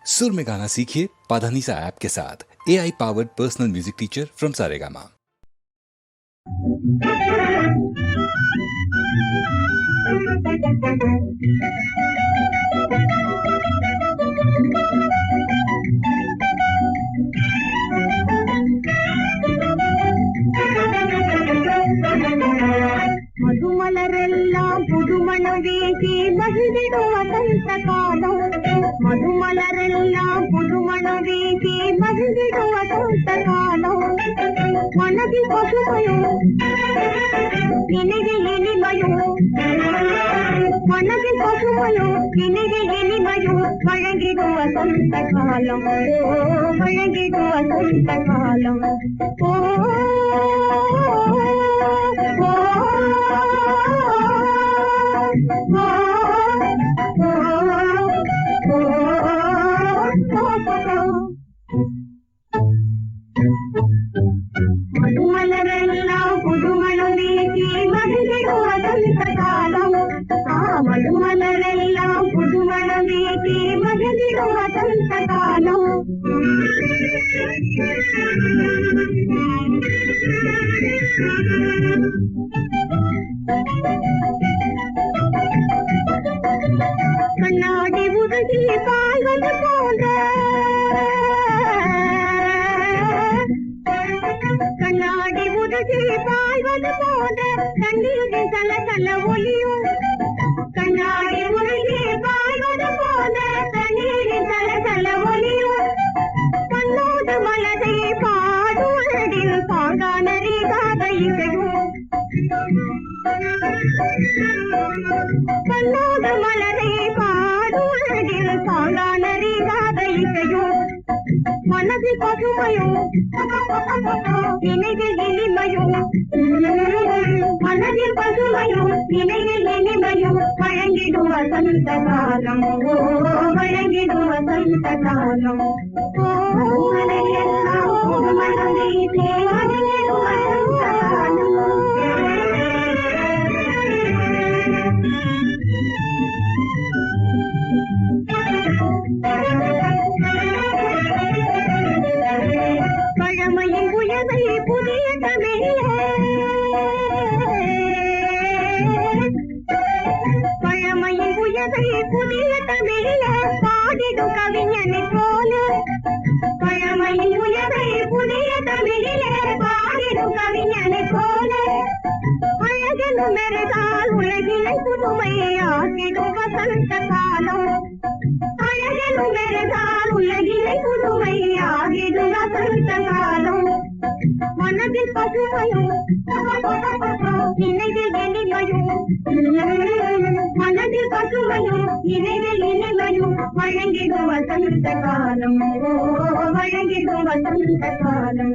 सुर में गाना सीखिए पाधानीसा ऐप के साथ। AI powered personal music teacher from Saregama. ಮಧುಮಲರೆಲ್ಲ ಪುದುಮಣ ವೇಗಿ ಮಹಿಳಿಡುವ ಸಂತಕಾಲ ಮಧುಮಲರೆಲ್ಲ ಪುದುಮಣ ವೇಗಿ ಮಹಿಳಿಡುವ ಸಂತಕಾಲ ಮನದಿ ಪಶುಮಯೋ ನಿನಗೆ ಎನಿಮಯೋ ಮನದಿ ಪಶುಮಯೋ ನಿನಗೆ ಎನಿಮಯೋ ಮಳಗಿಡುವ ಸಂತಕಾಲ ಮಳಗಿಡುವ ಸಂತಕಾಲ ಮಧುಮಲರೆಲ್ಲ ಪುದುಮಣ ವೇಗಿ ಮಹಿಳಿಡುವ ಸಂತಕಾಲ ಮಧುಮಲರೆಲ್ಲ ಪುದುಮಣ ವೇಗಿ ಮಹಿಳಿಡುವ ಸಂತಕಾಲ கண்ணாடி உதகி பாய்வது போன்ற கண்ணாடி உதகி பாய்வது போன்ற கண்ணீரின் சலசல ஒலியும் கண்ணாடி உதகி பாய்வது போன்ற கண்ணீரின் சலசல ஒலியும் கண்ணோடு மலதை பாடுவதில் பாங்கான ரீகாத இசையும் கண்ணோடு மலரை பாடுவதில் பாங்கான ரீகாத இசையும் மனதில் பசுமையும் நினைவில் இனிமையும் மனதில் பசுமையும் நினைவில் இனிமையும் வழங்கிடும் வசந்த காலம் வழங்கிடும் வசந்த காலம் மலையெல்லாம் மனதை வழங்கிடும் வசந்த காலம் பழமையின் உயர்வை புதிய தமிழே பழமையின் உயர்வை புதிய தமிழே பாடிடும் கவிஞனை போல பழமையின் உயர்வை புதிய தமிழே பாடிடும் கவிஞனை போல அழகெனும் மெருகால் உலகினை புதுமையாக்கிடும் வசந்த காலம் அழகெனும் மெருகால் உலகினை புதுமையாகிடும் வசந்த காலம் மனதில் பசுமையும் நினைவில் இனிமையும் மனதில் பசுமையும் நினைவில் இனிமையும் வழங்கிடும் வசந்த காலம் வழங்கிடும் வசந்த காலம்